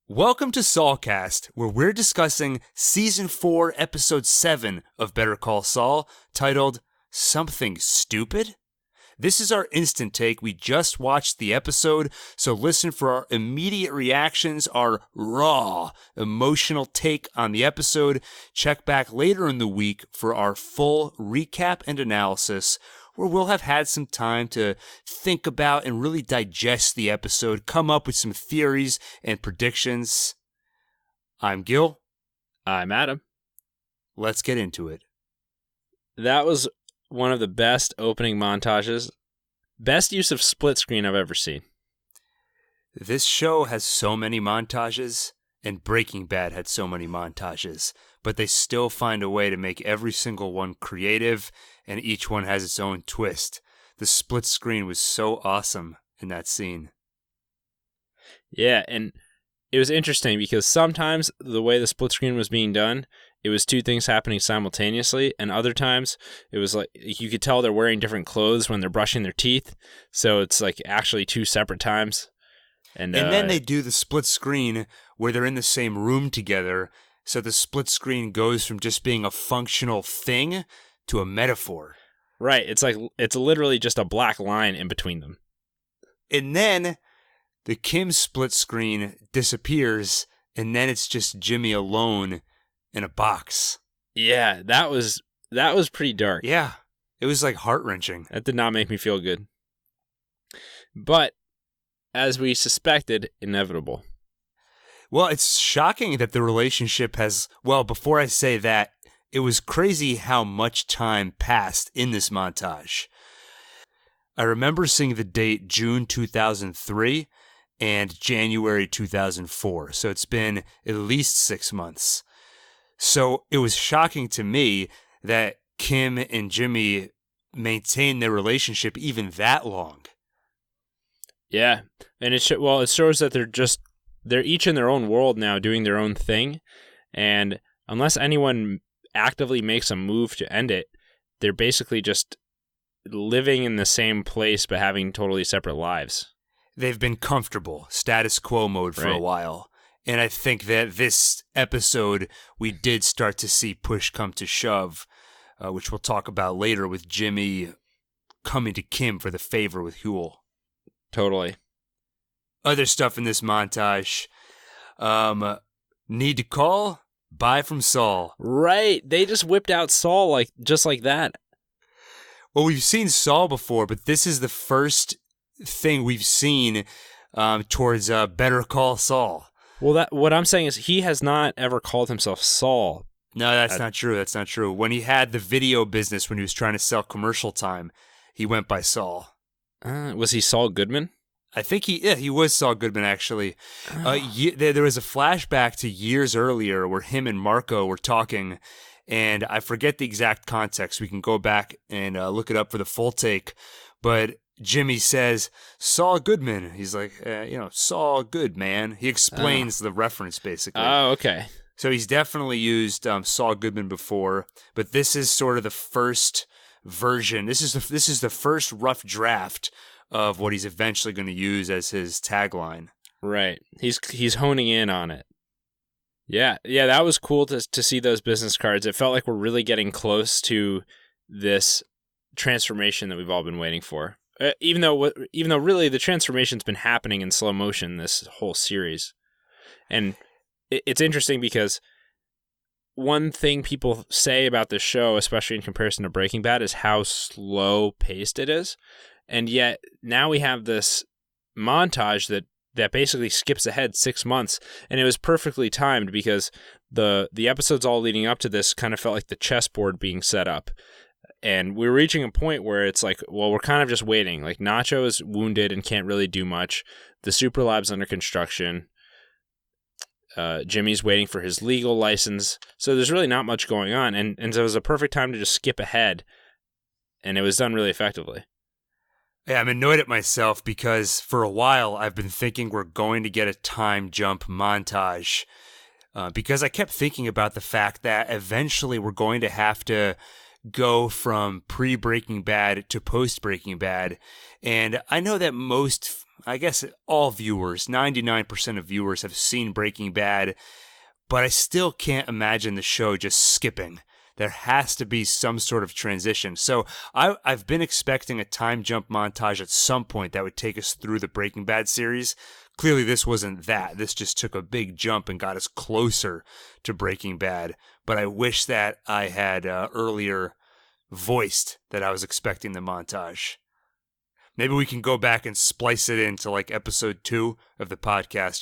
Welcome to Saulcast, where we're discussing Season 4, Episode 7 of Better Call Saul, titled Something Stupid? This is our instant take. We just watched the episode, so listen for our immediate reactions, our raw, emotional take on the episode. Check back later in the week for our full recap and analysis, where we'll have had some time to think about and really digest the episode, come up with some theories and predictions. I'm Gil. I'm Adam. Let's get into it. That was one of the best opening montages, best use of split screen I've ever seen. This show has so many montages, and Breaking Bad had so many montages, but they still find a way to make every single one creative, and each one has its own twist. The split screen was so awesome in that scene. Yeah, and it was interesting because sometimes the way the split screen was being done, it was two things happening simultaneously, and other times it was like you could tell they're wearing different clothes when they're brushing their teeth, so it's like actually two separate times. And then they do the split screen where they're in the same room together, so the split screen goes from just being a functional thing to a metaphor. Right, it's literally just a black line in between them. And then the Kim split screen disappears, and then it's just Jimmy alone in a box. Yeah, that was pretty dark. Yeah, it was like heart-wrenching. That did not make me feel good. But, as we suspected, inevitable. Well, it's shocking that the relationship has... Well, before I say that, it was crazy how much time passed in this montage. I remember seeing the date June 2003 and January 2004, so it's been at least 6 months. So it was shocking to me that Kim and Jimmy maintained their relationship even that long. Yeah, and it shows that they're each in their own world now, doing their own thing, and unless anyone actively makes a move to end it, they're basically just living in the same place but having totally separate lives. They've been comfortable, status quo mode for a while. And I think that this episode, we did start to see push come to shove, which we'll talk about later with Jimmy coming to Kim for the favor with Huel. Totally. Other stuff in this montage. Need to call? Buy from Saul. Right. They just whipped out Saul just like that. Well, we've seen Saul before, but this is the first thing we've seen towards Better Call Saul. Well, what I'm saying is he has not ever called himself Saul. No, that's not true. That's not true. When he had the video business, when he was trying to sell commercial time, he went by Saul. Was he Saul Goodman? I think he was Saul Goodman, actually. There was a flashback to years earlier where him and Marco were talking, and I forget the exact context. We can go back and look it up for the full take, but Jimmy says, Saul Goodman. He's like, Saul Good, man. He explains the reference, basically. Oh, okay. So he's definitely used Saul Goodman before, but this is sort of the first version. This is the first rough draft of what he's eventually going to use as his tagline. Right. He's honing in on it. Yeah, that was cool to see those business cards. It felt like we're really getting close to this transformation that we've all been waiting for. Even though really the transformation's been happening in slow motion this whole series. And it's interesting because one thing people say about this show, especially in comparison to Breaking Bad, is how slow paced it is. And yet now we have this montage that basically skips ahead 6 months, and it was perfectly timed because the episodes all leading up to this kind of felt like the chessboard being set up. And we're reaching a point where it's like, well, we're kind of just waiting. Like, Nacho is wounded and can't really do much. The Super Lab's under construction. Jimmy's waiting for his legal license. So there's really not much going on. And so it was a perfect time to just skip ahead. And it was done really effectively. Yeah, I'm annoyed at myself because for a while I've been thinking we're going to get a time jump montage because I kept thinking about the fact that eventually we're going to have to go from pre-Breaking Bad to post-Breaking Bad. And I know that most I guess all viewers, 99% of viewers have seen Breaking Bad, but I still can't imagine the show just skipping. There has to be some sort of transition. So I've been expecting a time jump montage at some point that would take us through the Breaking Bad series. Clearly, this wasn't that. This just took a big jump and got us closer to Breaking Bad. But I wish that I had earlier voiced that I was expecting the montage. Maybe we can go back and splice it into like episode 2 of the podcast.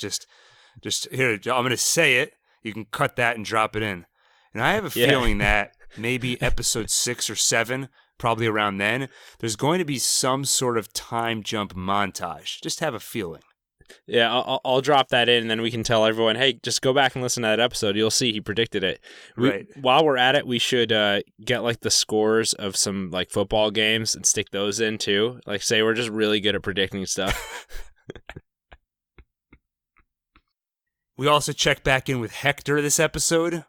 Just here, I'm going to say it. You can cut that and drop it in. And I have a feeling that maybe episode 6 or 7, probably around then, there's going to be some sort of time jump montage. Just have a feeling. Yeah, I'll drop that in, and then we can tell everyone, hey, just go back and listen to that episode. You'll see he predicted it. Right. While we're at it, we should get like the scores of some like football games and stick those in too. Like say we're just really good at predicting stuff. We also check back in with Hector this episode,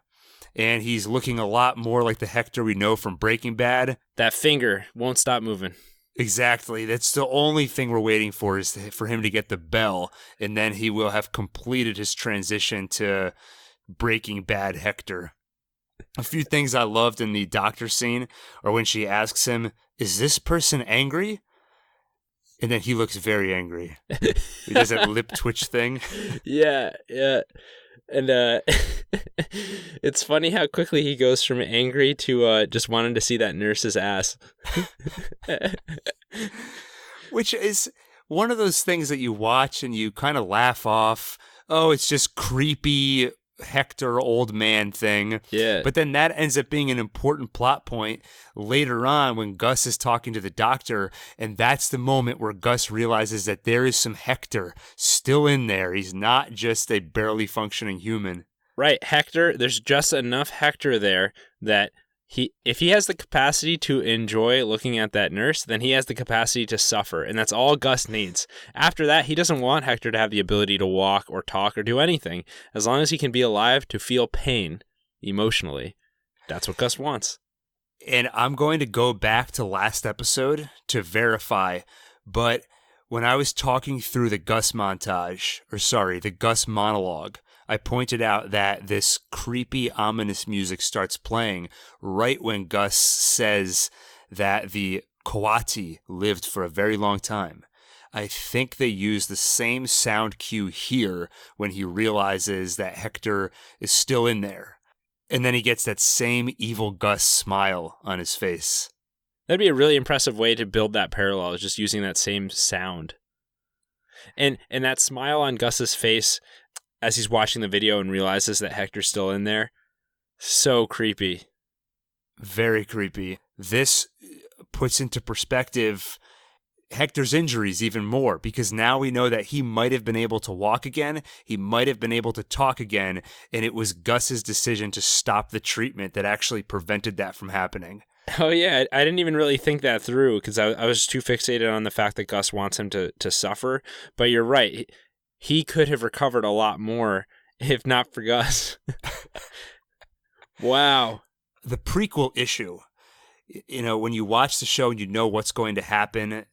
and he's looking a lot more like the Hector we know from Breaking Bad. That finger won't stop moving. Exactly. That's the only thing we're waiting for is for him to get the bell, and then he will have completed his transition to Breaking Bad Hector. A few things I loved in the doctor scene are when she asks him, "Is this person angry?" And then he looks very angry. He does that lip twitch thing. Yeah. And it's funny how quickly he goes from angry to just wanting to see that nurse's ass. Which is one of those things that you watch and you kind of laugh off. Oh, it's just creepy Hector old man thing. Yeah. But then that ends up being an important plot point later on when Gus is talking to the doctor, and that's the moment where Gus realizes that there is some Hector still in there. He's not just a barely functioning human. Right, Hector, there's just enough Hector there that if he has the capacity to enjoy looking at that nurse, then he has the capacity to suffer, and that's all Gus needs. After that, he doesn't want Hector to have the ability to walk or talk or do anything. As long as he can be alive to feel pain emotionally, that's what Gus wants. And I'm going to go back to last episode to verify, but when I was talking through the Gus monologue, I pointed out that this creepy, ominous music starts playing right when Gus says that the Coati lived for a very long time. I think they use the same sound cue here when he realizes that Hector is still in there. And then he gets that same evil Gus smile on his face. That'd be a really impressive way to build that parallel, is just using that same sound. And that smile on Gus's face as he's watching the video and realizes that Hector's still in there. So creepy. Very creepy. This puts into perspective Hector's injuries even more, because now we know that he might have been able to walk again, he might have been able to talk again, and it was Gus's decision to stop the treatment that actually prevented that from happening. Oh yeah, I didn't even really think that through, because I was too fixated on the fact that Gus wants him to suffer. But you're right. He could have recovered a lot more if not for Gus. Wow. The prequel issue, when you watch the show and you know what's going to happen,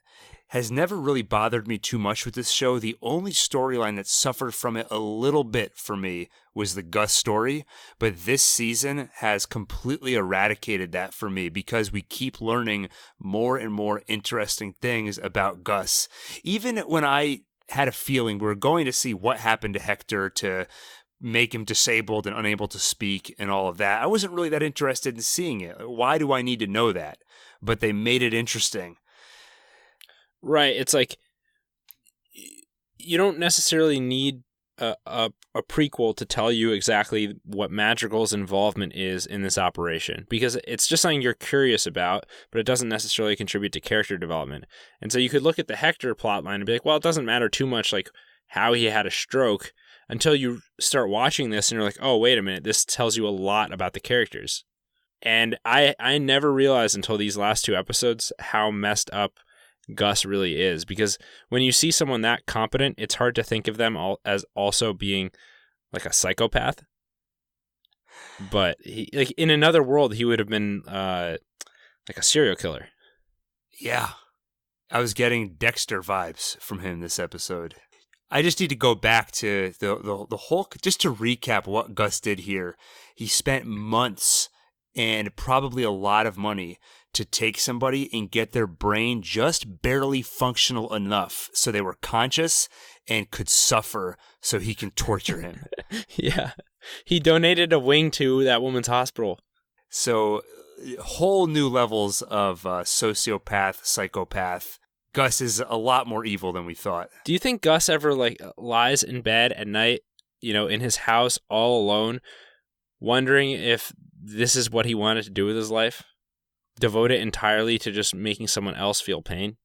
has never really bothered me too much with this show. The only storyline that suffered from it a little bit for me was the Gus story, but this season has completely eradicated that for me because we keep learning more and more interesting things about Gus. Even when I had a feeling we were going to see what happened to Hector to make him disabled and unable to speak and all of that, I wasn't really that interested in seeing it. Why do I need to know that? But they made it interesting. Right. It's like you don't necessarily need a prequel to tell you exactly what Madrigal's involvement is in this operation, because it's just something you're curious about, but it doesn't necessarily contribute to character development. And so you could look at the Hector plotline and be like, well, it doesn't matter too much like how he had a stroke, until you start watching this and you're like, oh, wait a minute, this tells you a lot about the characters. And I never realized until these last 2 episodes how messed up Gus really is, because when you see someone that competent, it's hard to think of them as also being like a psychopath. But he, like in another world, he would have been like a serial killer. Yeah. I was getting Dexter vibes from him this episode. I just need to go back to the whole, just to recap what Gus did here. He spent months and probably a lot of money to take somebody and get their brain just barely functional enough so they were conscious and could suffer so he can torture him. Yeah. He donated a wing to that woman's hospital. So whole new levels of sociopath, psychopath. Gus is a lot more evil than we thought. Do you think Gus ever lies in bed at night, in his house all alone, wondering if this is what he wanted to do with his life? Devote it entirely to just making someone else feel pain?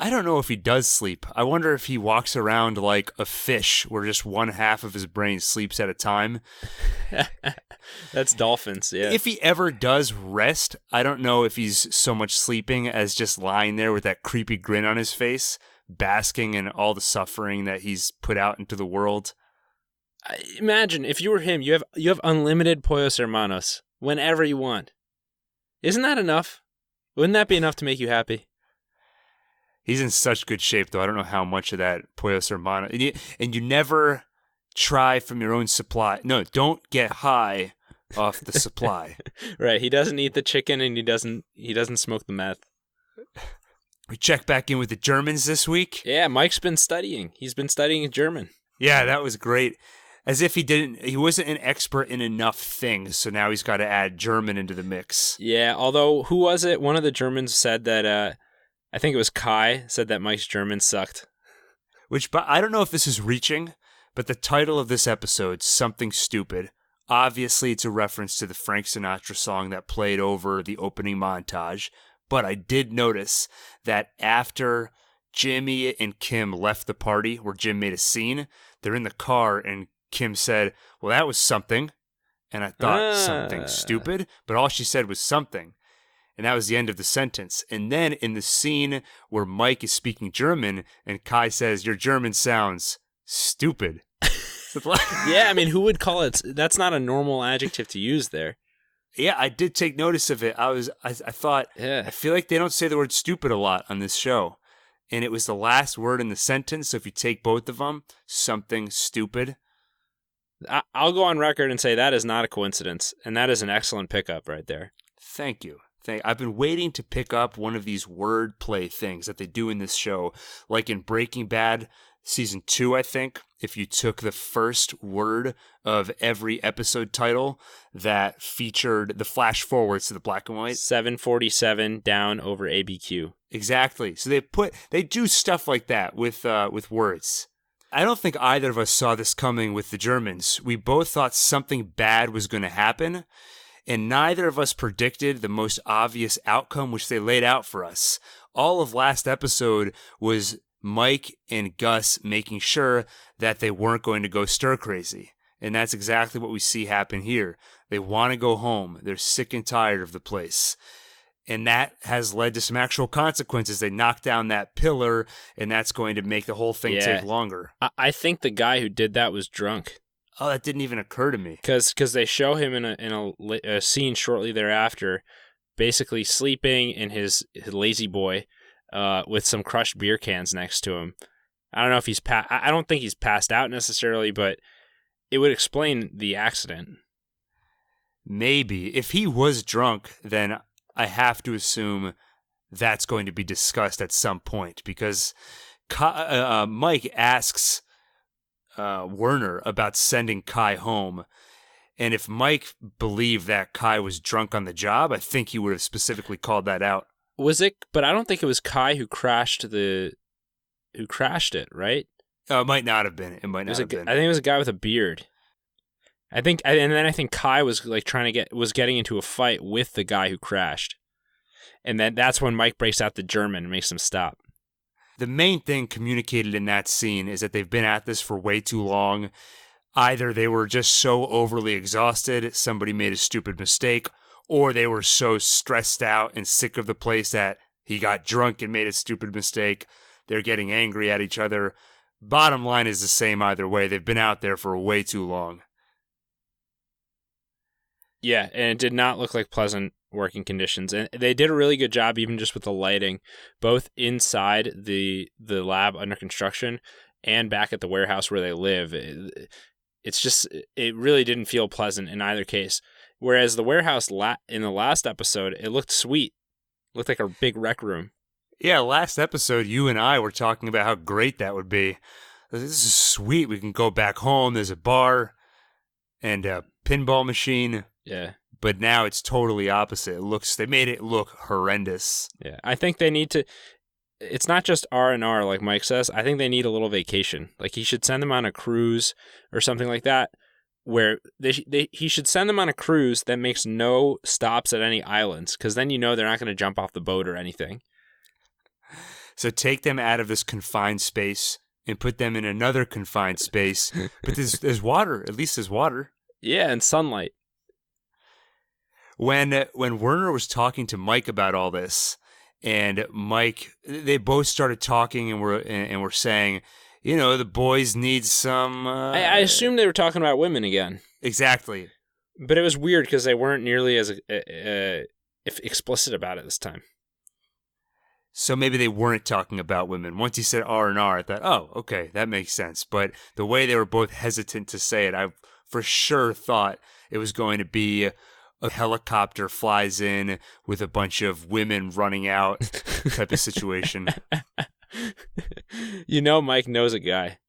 I don't know if he does sleep. I wonder if he walks around like a fish where just one half of his brain sleeps at a time. That's dolphins, yeah. If he ever does rest, I don't know if he's so much sleeping as just lying there with that creepy grin on his face, basking in all the suffering that he's put out into the world. Imagine if you were him, you have unlimited pollos hermanos whenever you want. Isn't that enough? Wouldn't that be enough to make you happy? He's in such good shape, though. I don't know how much of that pollos hermano. And you never try from your own supply. No, don't get high off the supply. Right. He doesn't eat the chicken, and he doesn't smoke the meth. We check back in with the Germans this week. Yeah, Mike's been studying. He's been studying German. Yeah, that was great. As if he wasn't an expert in enough things, so now he's got to add German into the mix. Yeah, although, who was it? One of the Germans said that, I think it was Kai, said that Mike's German sucked. But I don't know if this is reaching, but the title of this episode, Something Stupid, obviously it's a reference to the Frank Sinatra song that played over the opening montage, but I did notice that after Jimmy and Kim left the party where Jim made a scene, they're in the car and Kim said, well, that was something. And I thought, something stupid? But all she said was something. And that was the end of the sentence. And then in the scene where Mike is speaking German and Kai says, your German sounds stupid. Yeah, I mean, who would call it? That's not a normal adjective to use there. Yeah, I did take notice of it. I thought, yeah. I feel like they don't say the word stupid a lot on this show. And it was the last word in the sentence. So if you take both of them, something stupid. I'll go on record and say that is not a coincidence. And that is an excellent pickup right there. Thank you. I've been waiting to pick up one of these wordplay things that they do in this show. Like in Breaking Bad, season 2, I think, if you took the first word of every episode title that featured the flash forwards to the black and white. 747 down over ABQ. Exactly. So they do stuff like that with words. I don't think either of us saw this coming with the Germans. We both thought something bad was going to happen, and neither of us predicted the most obvious outcome, which they laid out for us. All of last episode was Mike and Gus making sure that they weren't going to go stir crazy. And that's exactly what we see happen here. They want to go home. They're sick and tired of the place. And that has led to some actual consequences. They knock down that pillar, and that's going to make the whole thing take longer. I think the guy who did that was drunk. Oh, that didn't even occur to me. Because they show him in a scene shortly thereafter, basically sleeping in his lazy boy, with some crushed beer cans next to him. I don't know if I don't think he's passed out necessarily, but it would explain the accident. Maybe if he was drunk, then I have to assume that's going to be discussed at some point because Mike asks Werner about sending Kai home. And if Mike believed that Kai was drunk on the job, I think he would have specifically called that out. Was it? But I don't think it was Kai who crashed it, right? It might not have been. It might not have been. I think it was a guy with a beard. I think Kai was getting into a fight with the guy who crashed, and then that's when Mike breaks out the German and makes him stop. The main thing communicated in that scene is that they've been at this for way too long. Either they were just so overly exhausted, somebody made a stupid mistake, or they were so stressed out and sick of the place that he got drunk and made a stupid mistake. They're getting angry at each other. Bottom line is the same either way. They've been out there for way too long. Yeah, and it did not look like pleasant working conditions, and they did a really good job, even just with the lighting, both inside the lab under construction and back at the warehouse where they live. It really didn't feel pleasant in either case. Whereas the warehouse in the last episode, it looked sweet, looked like a big rec room. Yeah, last episode, you and I were talking about how great that would be. This is sweet. We can go back home. There's a bar and a pinball machine. Yeah. But now it's totally opposite. They made it look horrendous. Yeah. I think they need to, it's not just R&R like Mike says. I think they need a little vacation. Like he should send them on a cruise or something like that, where he should send them on a cruise that makes no stops at any islands, because then they're not going to jump off the boat or anything. So take them out of this confined space and put them in another confined space. But there's water. At least there's water. Yeah, and sunlight. When Werner was talking to Mike about all this, and Mike, they both started talking and were saying, the boys need some... I assumed they were talking about women again. Exactly. But it was weird because they weren't nearly as explicit about it this time. So maybe they weren't talking about women. Once he said R&R, I thought, oh, okay, that makes sense. But the way they were both hesitant to say it, I for sure thought it was going to be a helicopter flies in with a bunch of women running out type of situation. Mike knows a guy.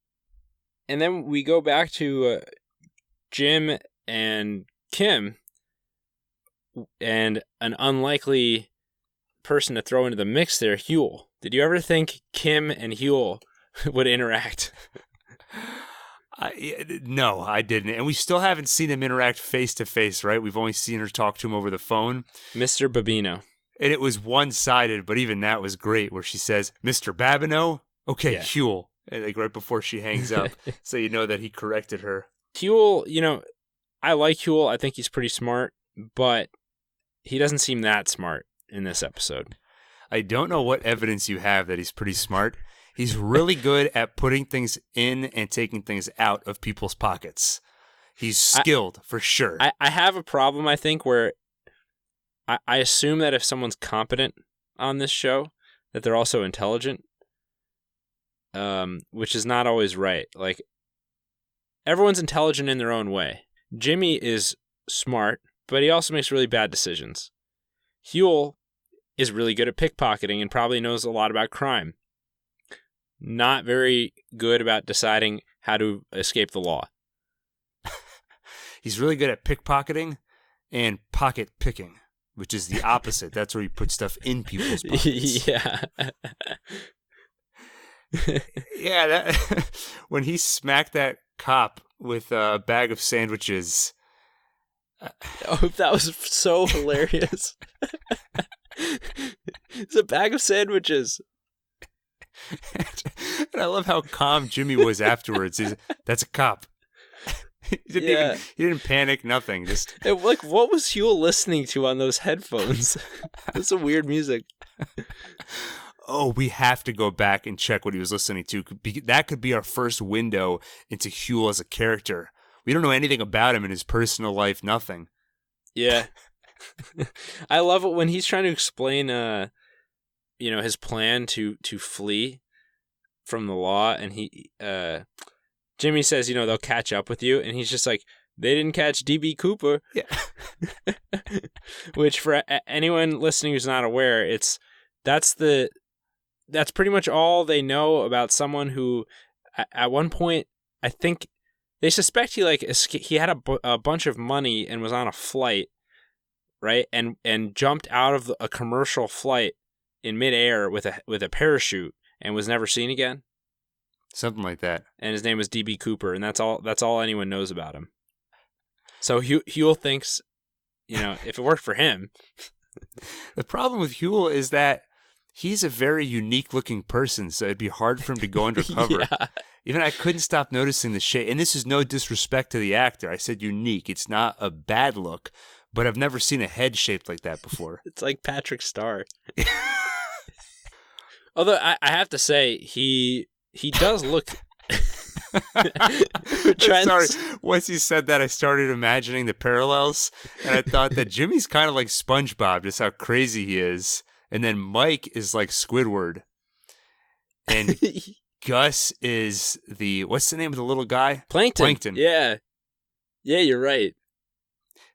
And then we go back to Jim and Kim, and an unlikely person to throw into the mix there, Huel. Did you ever think Kim and Huel would interact? No, I didn't. And we still haven't seen them interact face to face, right? We've only seen her talk to him over the phone. Mr. Babino. And it was one-sided, but even that was great, where she says, Mr. Babineau? Okay, yeah. Huel. And like right before she hangs up, so you know that he corrected her. Huel, I like Huel. I think he's pretty smart, but he doesn't seem that smart in this episode. I don't know what evidence you have that he's pretty smart. He's really good at putting things in and taking things out of people's pockets. He's skilled, for sure. I have a problem, I think, where I assume that if someone's competent on this show, that they're also intelligent, which is not always right. Like, everyone's intelligent in their own way. Jimmy is smart, but he also makes really bad decisions. Huel is really good at pickpocketing and probably knows a lot about crime. Not very good about deciding how to escape the law. He's really good at pickpocketing and pocket picking, which is the opposite. That's where you put stuff in people's pockets. Yeah. Yeah, when he smacked that cop with a bag of sandwiches. That was so hilarious. It's a bag of sandwiches. And I love how calm Jimmy was afterwards. That's a cop. He didn't panic, nothing. Just like, what was Huel listening to on those headphones? That's some weird music. Oh, we have to go back and check what he was listening to. That could be our first window into Huel as a character. We don't know anything about him in his personal life, nothing. Yeah. I love it when he's trying to explain his plan to flee from the law, and Jimmy says, they'll catch up with you, and he's just like, they didn't catch DB Cooper. Yeah. Which, for anyone listening who's not aware, that's pretty much all they know about someone who, at one point, I think they suspect he had a bunch of money and was on a flight, right, and jumped out of a commercial flight in midair with a parachute and was never seen again. Something like that. And his name was DB Cooper, and that's all anyone knows about him. So Huel thinks, if it worked for him. The problem with Huel is that he's a very unique-looking person, so it'd be hard for him to go undercover. Yeah. Even I couldn't stop noticing the shade. And this is no disrespect to the actor. I said unique. It's not a bad look, but I've never seen a head shaped like that before. It's like Patrick Starr. Although I have to say, he does look Sorry, once you said that, I started imagining the parallels, and I thought that Jimmy's kind of like SpongeBob, just how crazy he is, and then Mike is like Squidward, and Gus is what's the name of the little guy? Plankton. Yeah, you're right.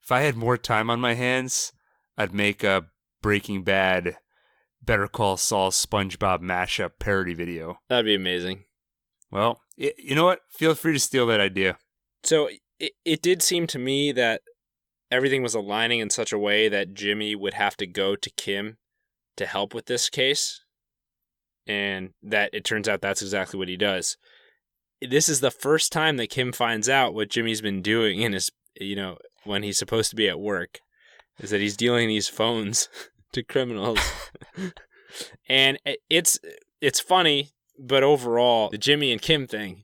If I had more time on my hands, I'd make a Breaking Bad, Better Call Saul, SpongeBob mashup parody video. That'd be amazing. Well, you know what? Feel free to steal that idea. So it did seem to me that everything was aligning in such a way that Jimmy would have to go to Kim to help with this case. And that it turns out that's exactly what he does. This is the first time that Kim finds out what Jimmy's been doing in his, when he's supposed to be at work, is that he's dealing these phones to criminals. And it's funny, but overall, the Jimmy and Kim thing,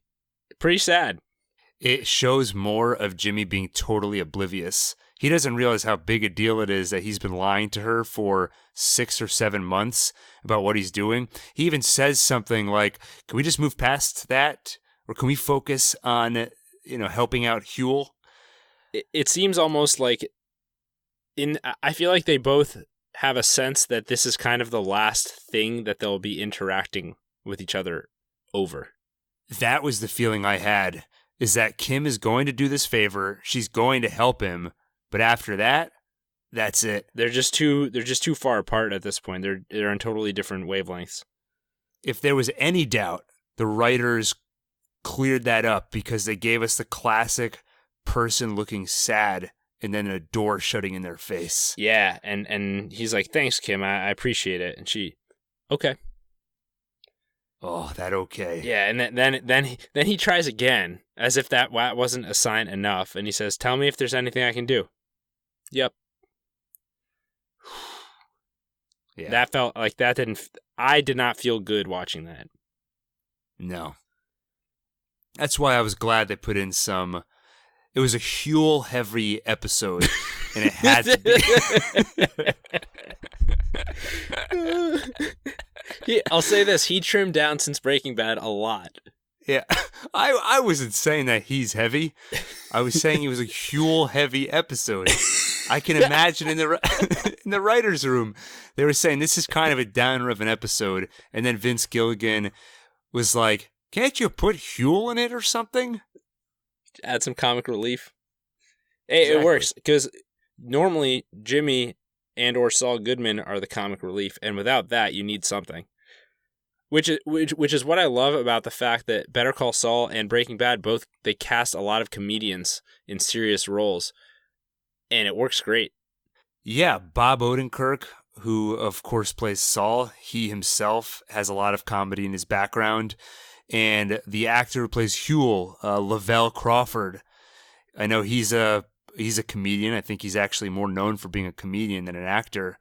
pretty sad. It shows more of Jimmy being totally oblivious. He doesn't realize how big a deal it is that he's been lying to her for 6 or 7 months about what he's doing. He even says something like, can we just move past that? Or can we focus on, helping out Huel? It seems almost like I feel like they both have a sense that this is kind of the last thing that they'll be interacting with each other over. That was the feeling I had, is that Kim is going to do this favor. She's going to help him. But after that, that's it. They're just too far apart at this point. They're on totally different wavelengths. If there was any doubt, the writers cleared that up because they gave us the classic person looking sad and then a door shutting in their face. Yeah, and he's like, thanks, Kim, I appreciate it. And she, okay. Oh, that okay. Yeah, and then he tries again, as if that wasn't a sign enough, and he says, tell me if there's anything I can do. Yep. Yeah. That felt like I did not feel good watching that. No. That's why I was glad they put in it was a Huel heavy episode, and it had to be. I'll say this, he trimmed down since Breaking Bad a lot. Yeah, I wasn't saying that he's heavy. I was saying it was a Huel heavy episode. I can imagine in the writer's room, they were saying this is kind of a downer of an episode, and then Vince Gilligan was like, can't you put Huel in it or something? Add some comic relief. Hey, exactly. It works, because normally Jimmy and or Saul Goodman are the comic relief, and without that, you need something. Which is what I love about the fact that Better Call Saul and Breaking Bad they cast a lot of comedians in serious roles, and it works great. Yeah, Bob Odenkirk, who of course plays Saul, he himself has a lot of comedy in his background, and the actor who plays Huel, Lavelle Crawford, I know he's a comedian. I think he's actually more known for being a comedian than an actor.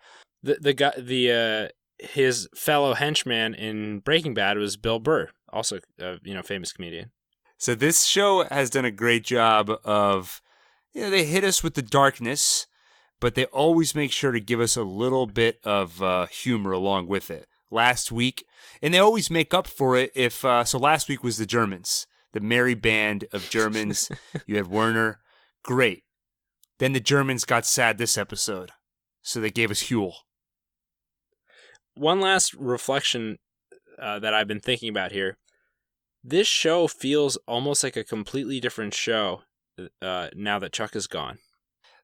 His fellow henchman in Breaking Bad was Bill Burr, also a famous comedian. So this show has done a great job of, they hit us with the darkness, but they always make sure to give us a little bit of humor along with it. Last week, and they always make up for it so last week was the Germans, the merry band of Germans. You had Werner, great. Then the Germans got sad this episode, so they gave us Huel. One last reflection that I've been thinking about here. This show feels almost like a completely different show now that Chuck is gone.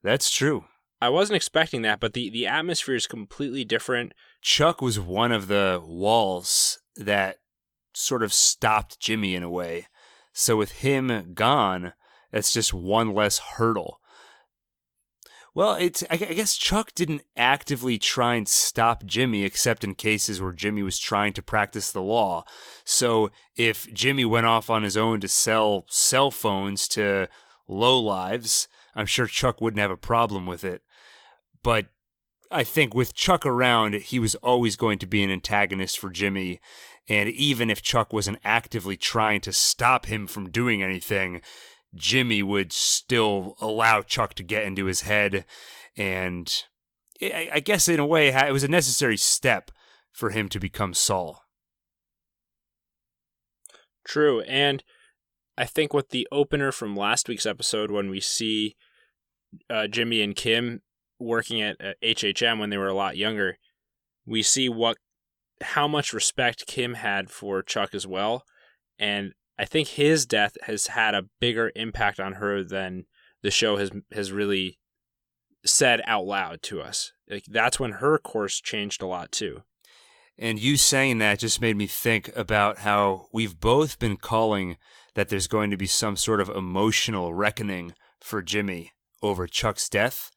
That's true. I wasn't expecting that, but the atmosphere is completely different. Chuck was one of the walls that sort of stopped Jimmy in a way. So with him gone, that's just one less hurdle. Well, I guess Chuck didn't actively try and stop Jimmy except in cases where Jimmy was trying to practice the law. So if Jimmy went off on his own to sell cell phones to lowlives, I'm sure Chuck wouldn't have a problem with it. But I think with Chuck around, he was always going to be an antagonist for Jimmy. And even if Chuck wasn't actively trying to stop him from doing anything, Jimmy would still allow Chuck to get into his head. And I guess in a way, it was a necessary step for him to become Saul. True. And I think with the opener from last week's episode, when we see Jimmy and Kim working at HHM when they were a lot younger, we see how much respect Kim had for Chuck as well. And I think his death has had a bigger impact on her than the show has really said out loud to us. Like, that's when her course changed a lot too. And you saying that just made me think about how we've both been calling that there's going to be some sort of emotional reckoning for Jimmy over Chuck's death.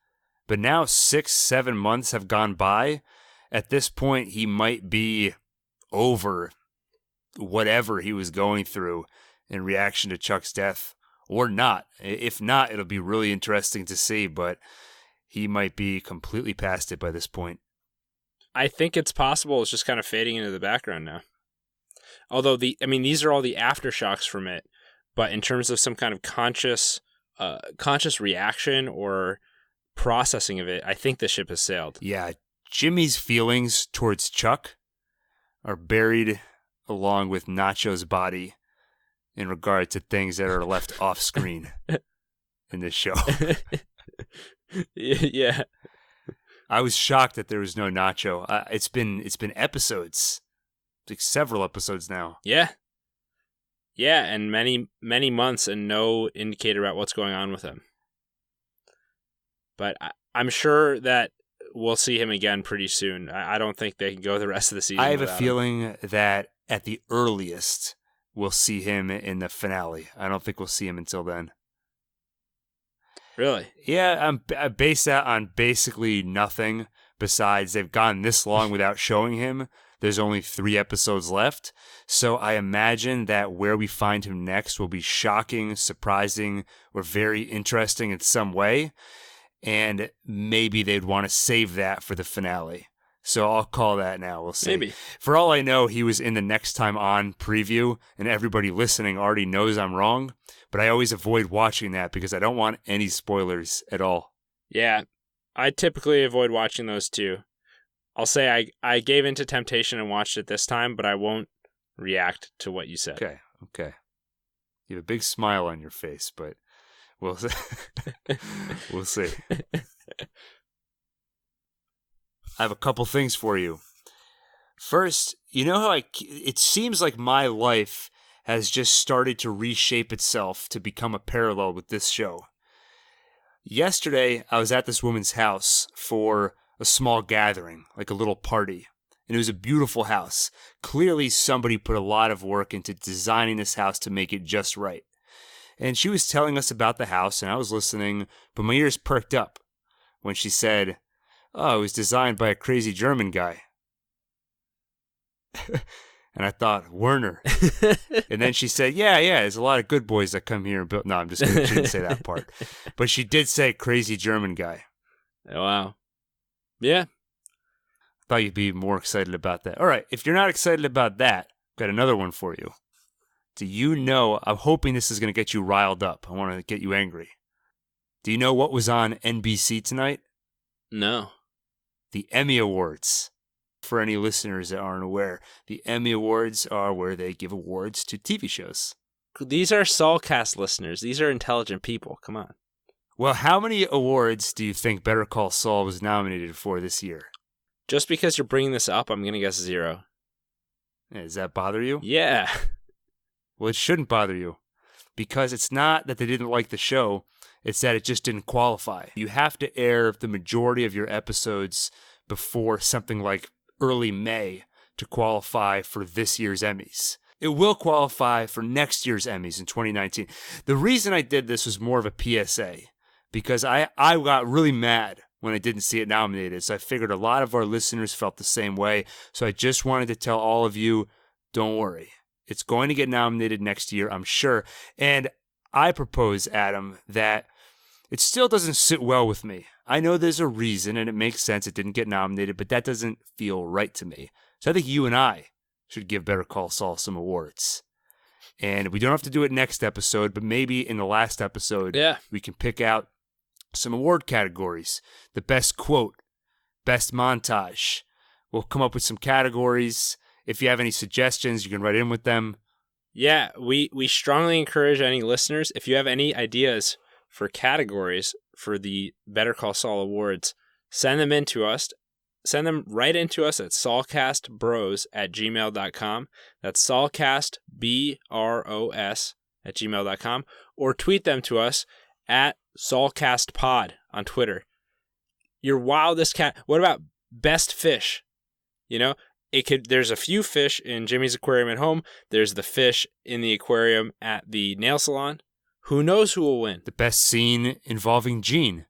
But now 6-7 months have gone by. At this point, he might be over whatever he was going through in reaction to Chuck's death, or not. If not, it'll be really interesting to see, but he might be completely past it by this point. I think it's possible it's just kind of fading into the background now. Although, these are all the aftershocks from it, but in terms of some kind of conscious reaction or processing of it, I think the ship has sailed. Yeah, Jimmy's feelings towards Chuck are buried along with Nacho's body in regard to things that are left off screen in this show. Yeah. I was shocked that there was no Nacho. It's been episodes, like several episodes now. Yeah, and many months and no indicator about what's going on with him. But I'm sure that we'll see him again pretty soon. I don't think they can go the rest of the season. I have a without feeling him. that at the earliest we'll see him in the finale. I don't think we'll see him until then. Really? Yeah, I base that on basically nothing besides they've gone this long without showing him. There's only 3 episodes left. So I imagine that where we find him next will be shocking, surprising, or very interesting in some way. And maybe they'd want to save that for the finale. So I'll call that now. We'll see. Maybe. For all I know, he was in the Next Time On preview, and everybody listening already knows I'm wrong. But I always avoid watching that because I don't want any spoilers at all. Yeah, I typically avoid watching those too. I'll say I gave into temptation and watched it this time, but I won't react to what you said. Okay. You have a big smile on your face, but we'll see. We'll see. I have a couple things for you. First, you know how it seems like my life has just started to reshape itself to become a parallel with this show. Yesterday, I was at this woman's house for a small gathering, like a little party, and it was a beautiful house. Clearly, somebody put a lot of work into designing this house to make it just right. And she was telling us about the house, and I was listening, but my ears perked up when she said, "Oh, it was designed by a crazy German guy." And I thought, Werner. And then she said, yeah, there's a lot of good boys that come here and build. No, I'm just kidding. She didn't say that part. But she did say crazy German guy. Oh, wow. Yeah. I thought you'd be more excited about that. All right, if you're not excited about that, I've got another one for you. Do you know, I'm hoping this is going to get you riled up. I want to get you angry. Do you know what was on NBC tonight? No. The Emmy Awards. For any listeners that aren't aware, the Emmy Awards are where they give awards to TV shows. These are Saulcast listeners. These are intelligent people. Come on. Well, how many awards do you think Better Call Saul was nominated for this year? Just because you're bringing this up, I'm going to guess 0. Yeah, does that bother you? Yeah. Well, it shouldn't bother you. Because it's not that they didn't like the show, it's that it just didn't qualify. You have to air the majority of your episodes before something like early May to qualify for this year's Emmys. It will qualify for next year's Emmys in 2019. The reason I did this was more of a PSA because I got really mad when I didn't see it nominated. So I figured a lot of our listeners felt the same way. So I just wanted to tell all of you, don't worry. It's going to get nominated next year, I'm sure. And I propose, Adam, that it still doesn't sit well with me. I know there's a reason, and it makes sense it didn't get nominated, but that doesn't feel right to me. So I think you and I should give Better Call Saul some awards. And we don't have to do it next episode, but maybe in the last episode, we can pick out some award categories. The best quote, best montage. We'll come up with some categories. If you have any suggestions, you can write in with them. Yeah, we strongly encourage any listeners, if you have any ideas for categories for the Better Call Saul Awards, send them in to us. Send them right into us at saulcastbros@gmail.com. That's saulcastbros@gmail.com. Or tweet them to us at saulcastpod on Twitter. Your wildest cat. What about best fish? You know, there's a few fish in Jimmy's aquarium at home. There's the fish in the aquarium at the nail salon. Who knows who will win? The best scene involving Gene.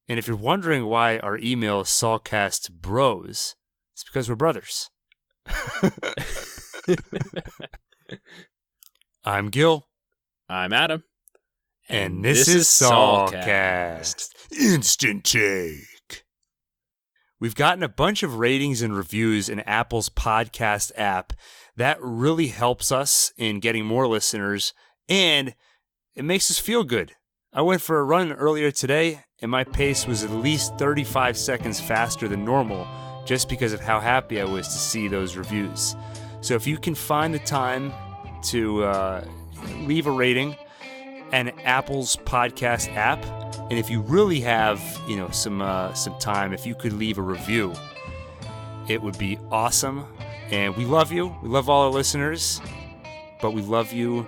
And if you're wondering why our email is saulcastbros, it's because we're brothers. I'm Gil. I'm Adam. And this is Saulcast. Instant Take. We've gotten a bunch of ratings and reviews in Apple's podcast app. That really helps us in getting more listeners, and it makes us feel good. I went for a run earlier today, and my pace was at least 35 seconds faster than normal just because of how happy I was to see those reviews. So if you can find the time to leave a rating on Apple's podcast app, and if you really have some time, if you could leave a review, it would be awesome. And we love you. We love all our listeners, but we love you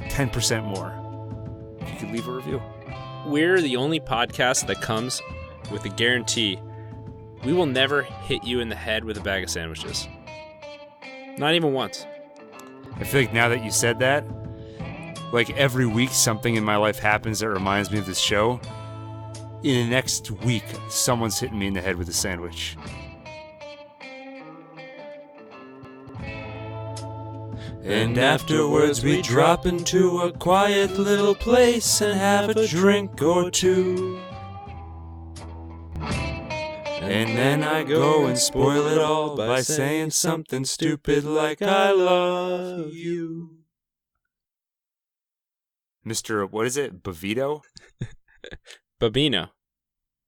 10% more. You could leave a review. We're the only podcast that comes with a guarantee we will never hit you in the head with a bag of sandwiches. Not even once. I feel like now that you said that, like every week something in my life happens that reminds me of this show. In the next week, someone's hitting me in the head with a sandwich. And afterwards we drop into a quiet little place and have a drink or two. And then I go and spoil it all by saying something stupid like I love you. Mr. What is it? Bavito? Babino.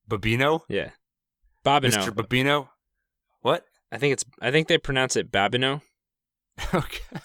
Babino? Yeah. Babino. Mr. Babino? What? I think they pronounce it Babino. Okay.